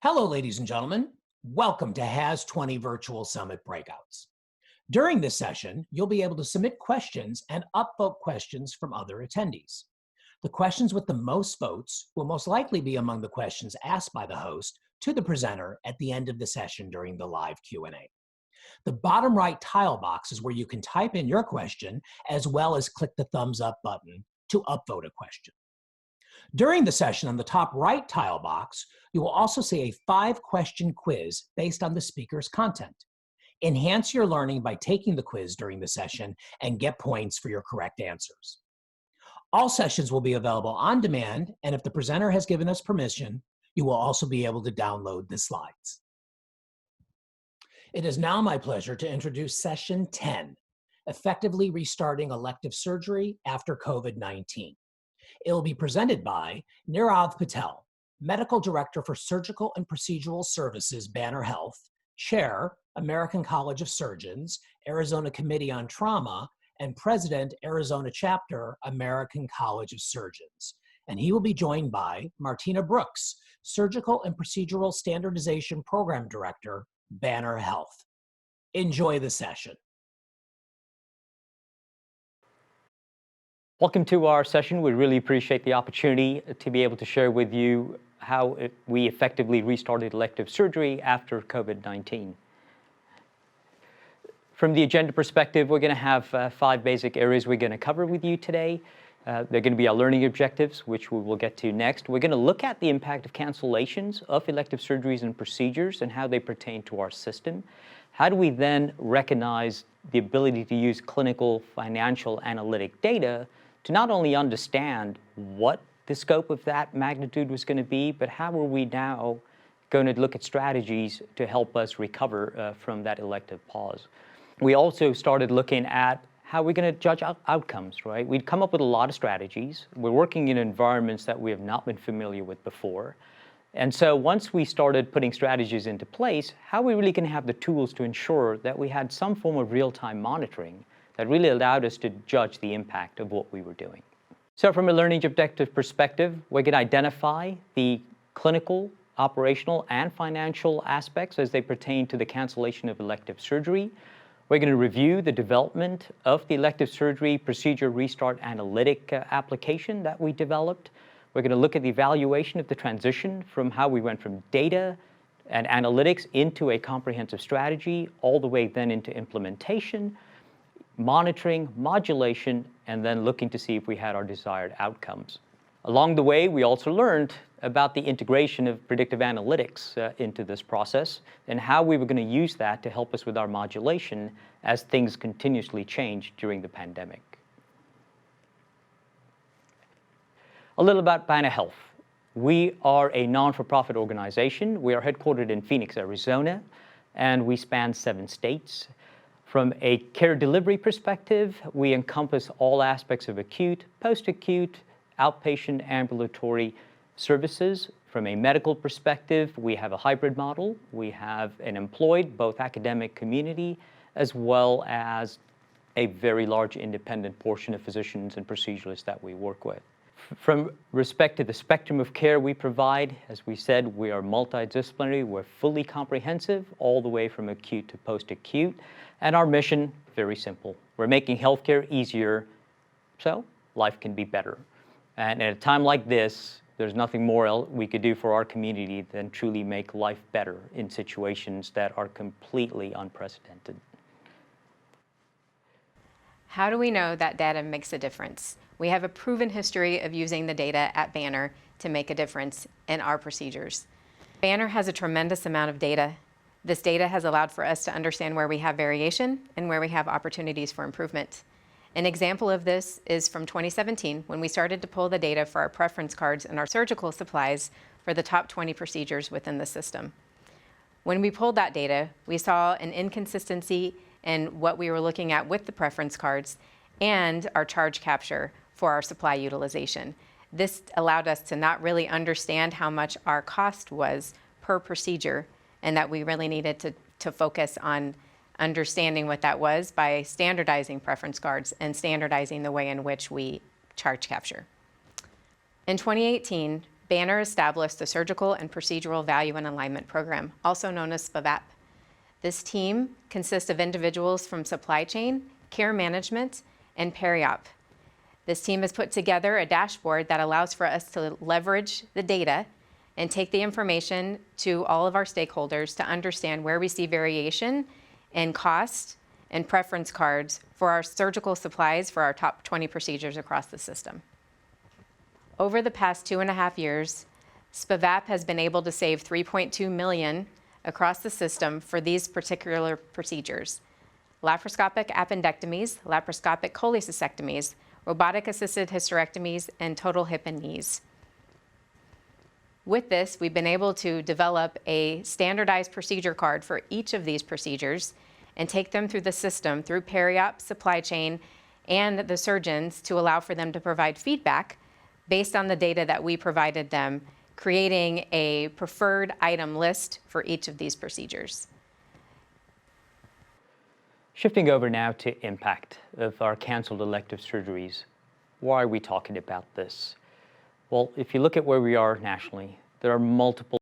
Hello, ladies and gentlemen. Welcome to HAS 20 Virtual Summit Breakouts. During this session, you'll be able to submit questions and upvote questions from other attendees. The questions with the most votes will most likely be among the questions asked by the host to the presenter at the end of the session during the live Q&A. The bottom right tile box is where you can type in your question as well as click the thumbs up button to upvote a question. During the session on the top right tile box, you will also see a 5-question quiz based on the speaker's content. Enhance your learning by taking the quiz during the session and get points for your correct answers. All sessions will be available on demand, and if the presenter has given us permission, you will also be able to download the slides. It is now my pleasure to introduce Session 10, Effectively Restarting Elective Surgery After COVID-19. It will be presented by Nirav Patel, Medical Director for Surgical and Procedural Services, Banner Health, Chair, American College of Surgeons, Arizona Committee on Trauma, and President, Arizona Chapter, American College of Surgeons. And he will be joined by Martina Brooks, Surgical and Procedural Standardization Program Director, Banner Health. Enjoy the session. Welcome to our session. We really appreciate the opportunity to be able to share with you how we effectively restarted elective surgery after COVID-19. From the agenda perspective, we're going to have 5 basic areas we're going to cover with you today. They're going to be our learning objectives, which we will get to next. We're going to look at the impact of cancellations of elective surgeries and procedures and how they pertain to our system. How do we then recognize the ability to use clinical, financial, analytic data to not only understand what the scope of that magnitude was going to be, but how are we now going to look at strategies to help us recover from that elective pause? We also started looking at how we're going to judge outcomes, right? We'd come up with a lot of strategies. We're working in environments that we have not been familiar with before. And so once we started putting strategies into place, how are we really going to have the tools to ensure that we had some form of real-time monitoring that really allowed us to judge the impact of what we were doing? So from a learning objective perspective, we're going to identify the clinical, operational, and financial aspects as they pertain to the cancellation of elective surgery. We're going to review the development of the elective surgery procedure restart analytic application that we developed. We're going to look at the evaluation of the transition from how we went from data and analytics into a comprehensive strategy, all the way then into implementation, monitoring, modulation, and then looking to see if we had our desired outcomes. Along the way, we also learned about the integration of predictive analytics into this process and how we were going to use that to help us with our modulation as things continuously changed during the pandemic. A little about Banner Health. We are a non-for-profit organization. We are headquartered in Phoenix, Arizona, and we span 7 states. From a care delivery perspective, we encompass all aspects of acute, post-acute, outpatient, ambulatory services. From a medical perspective, we have a hybrid model. We have an employed, both academic community, as well as a very large independent portion of physicians and proceduralists that we work with. From respect to the spectrum of care we provide, as we said, we are multidisciplinary, we're fully comprehensive, all the way from acute to post-acute. And our mission, very simple. We're making healthcare easier so life can be better. And at a time like this, there's nothing more we could do for our community than truly make life better in situations that are completely unprecedented. How do we know that data makes a difference? We have a proven history of using the data at Banner to make a difference in our procedures. Banner has a tremendous amount of data. This data has allowed for us to understand where we have variation and where we have opportunities for improvement. An example of this is from 2017, when we started to pull the data for our preference cards and our surgical supplies for the top 20 procedures within the system. When we pulled that data, we saw an inconsistency in what we were looking at with the preference cards and our charge capture for our supply utilization. This allowed us to not really understand how much our cost was per procedure, and that we really needed to focus on understanding what that was by standardizing preference cards and standardizing the way in which we charge capture. In 2018, Banner established the Surgical and Procedural Value and Alignment Program, also known as SPVAP. This team consists of individuals from supply chain, care management, and peri-op. This team has put together a dashboard that allows for us to leverage the data and take the information to all of our stakeholders to understand where we see variation in cost and preference cards for our surgical supplies for our top 20 procedures across the system. Over the past 2.5 years, SPVAP has been able to save $3.2 million across the system for these particular procedures: laparoscopic appendectomies, laparoscopic cholecystectomies, robotic-assisted hysterectomies, and total hip and knees. With this, we've been able to develop a standardized procedure card for each of these procedures and take them through the system, through peri-op, supply chain, and the surgeons to allow for them to provide feedback based on the data that we provided them, creating a preferred item list for each of these procedures. Shifting over now to impact of our canceled elective surgeries. Why are we talking about this? Well, if you look at where we are nationally, there are multiple